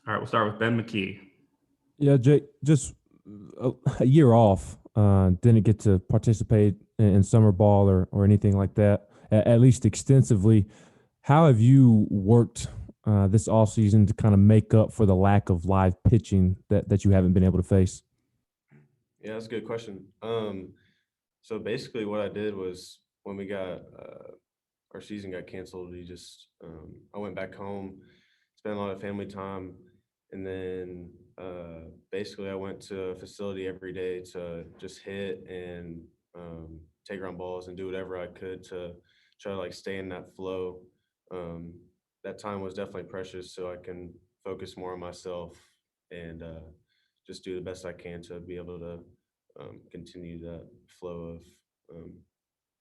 All right, we'll start with Ben McKee. Yeah, Jake, just a year off. Didn't get to participate in summer ball or anything like that, at least extensively. How have you worked this off season to kind of make up for the lack of live pitching that you haven't been able to face? Yeah, that's a good question. So basically, what I did was when we got our season got canceled, we just I went back home, spent a lot of family time, and then basically I went to a facility every day to just hit and take around balls and do whatever I could to try to like stay in that flow. Um, that time was definitely precious, so I can focus more on myself and just do the best I can to be able to continue that flow of um,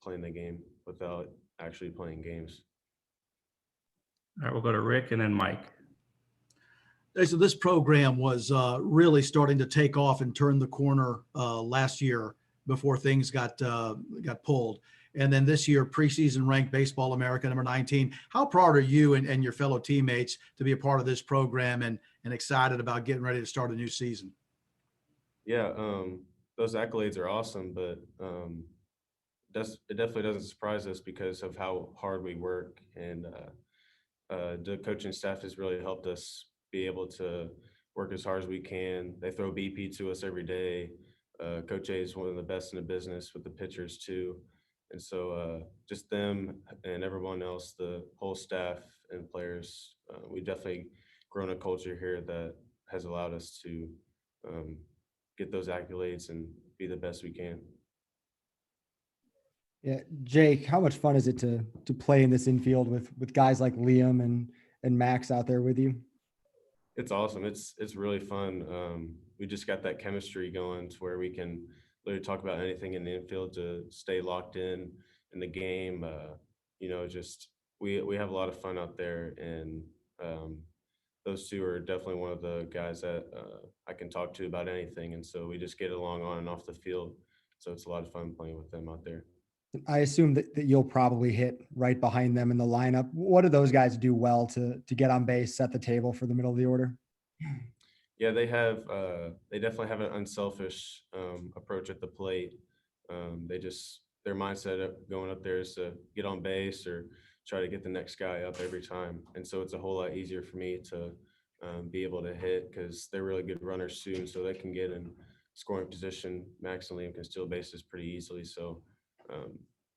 playing the game without actually playing games. All right, we'll go to Rick and then Mike. So this program was really starting to take off and turn the corner last year before things got pulled. And then this year, preseason ranked Baseball America number 19. How proud are you and your fellow teammates to be a part of this program and excited about getting ready to start a new season? Yeah, those accolades are awesome, but it definitely doesn't surprise us because of how hard we work, and the coaching staff has really helped us be able to work as hard as we can. They throw BP to us every day. Coach A is one of the best in the business with the pitchers too, and so just them and everyone else, the whole staff and players, we've definitely grown a culture here that has allowed us to um, get those accolades and be the best we can. Yeah, Jake, how much fun is it to play in this infield with guys like Liam and Max out there with you? It's awesome. It's really fun. We just got that chemistry going to where we can literally talk about anything in the infield to stay locked in the game. Just we have a lot of fun out there, and those two are definitely one of the guys that I can talk to about anything, and so we just get along on and off the field. So it's a lot of fun playing with them out there. I assume that you'll probably hit right behind them in the lineup. What do those guys do well to get on base, set the table for the middle of the order? Yeah, they definitely have an unselfish approach at the plate. Their mindset of going up there is to get on base or try to get the next guy up every time, and so it's a whole lot easier for me to be able to hit because they're really good runners too, so they can get in scoring position. Max and Liam can steal bases pretty easily, so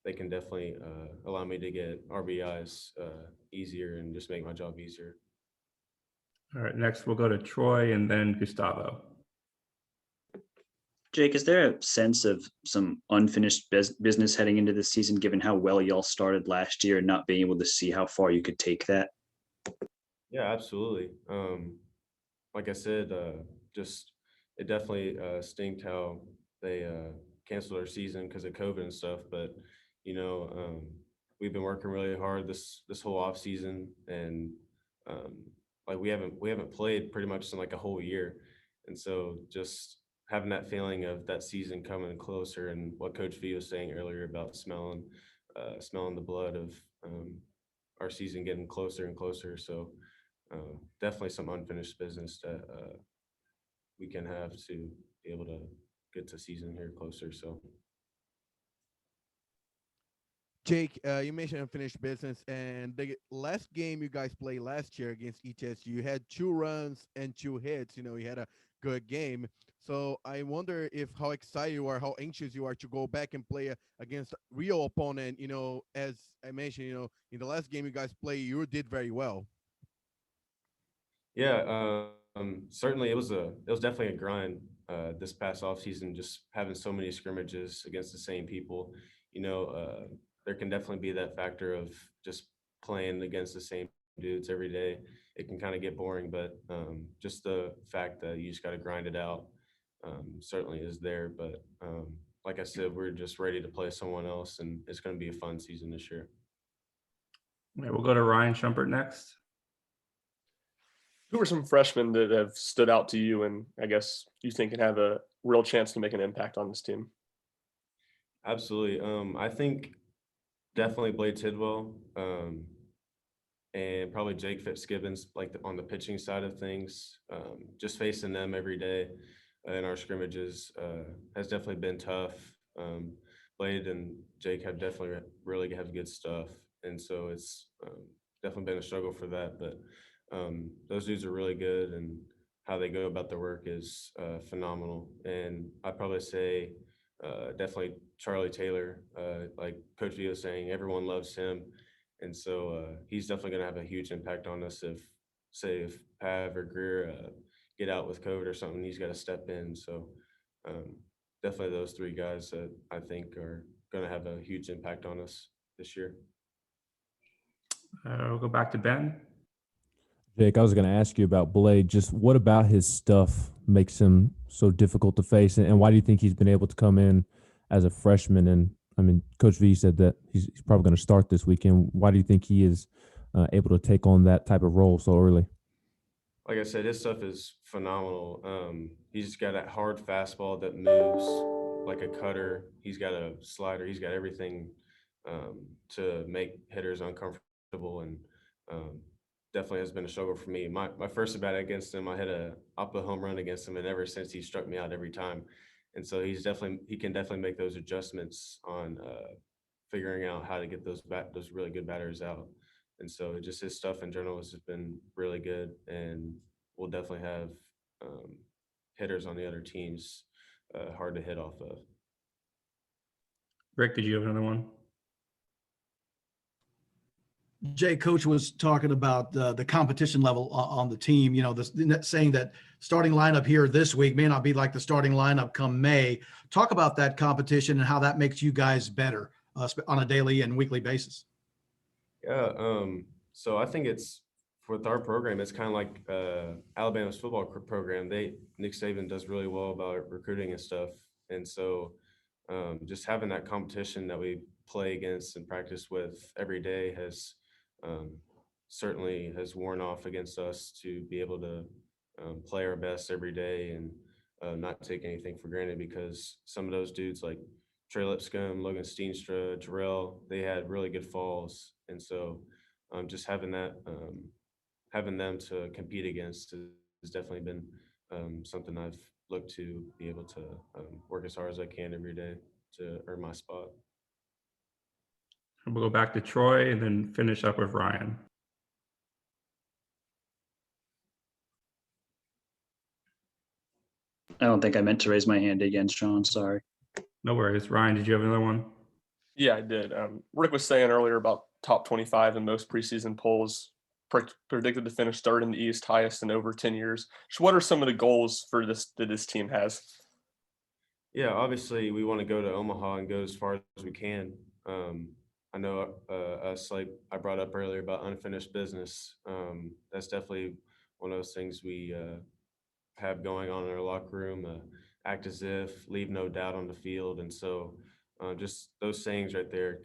they can definitely allow me to get RBIs easier and just make my job easier. All right, next we'll go to Troy and then Gustavo. Jake, is there a sense of some unfinished business heading into this season, given how well y'all started last year and not being able to see how far you could take that? Yeah, absolutely. Like I said, just it definitely stinked how they canceled our season because of COVID and stuff. But we've been working really hard this whole off season, and like we haven't played pretty much in like a whole year, and so just having that feeling of that season coming closer, and what Coach V was saying earlier about smelling the blood of our season getting closer and closer. So definitely some unfinished business that we can have to be able to get to season here closer. So Jake, you mentioned unfinished business, and the last game you guys played last year against ETSU, you had 2 runs and 2 hits. You had a good game. So I wonder if how excited you are, how anxious you are to go back and play against a real opponent. As I mentioned, in the last game you guys played, you did very well. yeah, certainly it was definitely a grind this past off season, just having so many scrimmages against the same people. There can definitely be that factor of just playing against the same dudes every day. It can kind of get boring, but just the fact that you just got to grind it out certainly is there. But like I said, we're just ready to play someone else, and it's going to be a fun season this year. All right, we'll go to Ryan Shumpert next. Who are some freshmen that have stood out to you and I guess you think can have a real chance to make an impact on this team? Absolutely. I think definitely Blade Tidwell. and probably Jake Fitzgibbons, like on the pitching side of things. Just facing them every day in our scrimmages has definitely been tough. Blade and Jake have definitely really have good stuff, and so it's definitely been a struggle for that. But those dudes are really good, and how they go about their work is phenomenal. And I'd probably say definitely Charlie Taylor, like Coach V was saying, everyone loves him. And so he's definitely going to have a huge impact on us if, say, if Pav or Greer get out with COVID or something, he's got to step in. So definitely those three guys that I think are going to have a huge impact on us this year. We'll go back to Ben. Jake, I was going to ask you about Blade. Just what about his stuff makes him so difficult to face, and why do you think he's been able to come in as a freshman? And I mean, Coach V said that he's probably going to start this weekend. Why do you think he is able to take on that type of role so early? Like I said, his stuff is phenomenal. He's got that hard fastball that moves like a cutter. He's got a slider. He's got everything to make hitters uncomfortable, and definitely has been a struggle for me. My first at bat against him, I hit a home run against him, and ever since he struck me out every time. And so he can definitely make those adjustments on figuring out how to get those really good batters out. And so just his stuff in general has just been really good, and we'll definitely have hitters on the other teams hard to hit off of. Rick, did you have another one? Jay, Coach was talking about the competition level on the team. You know, saying that starting lineup here this week may not be like the starting lineup come May. Talk about that competition and how that makes you guys better on a daily and weekly basis. Yeah, so I think it's with our program, it's kind of like Alabama's football program. Nick Saban does really well about recruiting and stuff, and so just having that competition that we play against and practice with every day has certainly has worn off against us to be able to play our best every day and not take anything for granted, because some of those dudes like Trey Lipscomb, Logan Steenstra, Jarrell, they had really good falls. And so just having them to compete against has definitely been something I've looked to be able to work as hard as I can every day to earn my spot. We'll go back to Troy and then finish up with Ryan. I don't think I meant to raise my hand again, Sean. Sorry. No worries. Ryan, did you have another one? Yeah, I did. Rick was saying earlier about top 25 in most preseason polls, predicted to finish third in the East, highest in over 10 years. So what are some of the goals for that this team has? Yeah, obviously we want to go to Omaha and go as far as we can. I know us, like I brought up earlier about unfinished business. That's definitely one of those things we have going on in our locker room. Act as if, leave no doubt on the field, and so just those sayings right there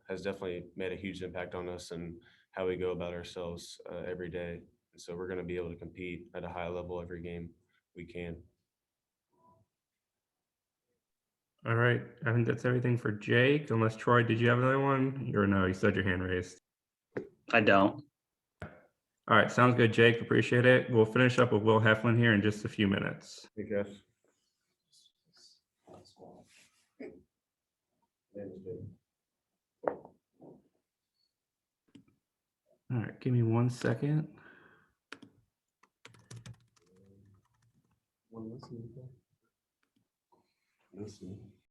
has definitely made a huge impact on us and how we go about ourselves every day. And so we're going to be able to compete at a high level every game we can. All right. I think that's everything for Jake. Unless Troy, did you have another one? Or no, you said your hand raised. I don't. All right. Sounds good, Jake. Appreciate it. We'll finish up with Will Heflin here in just a few minutes. Hey, Jeff. All right. Give me 1 second. Listen.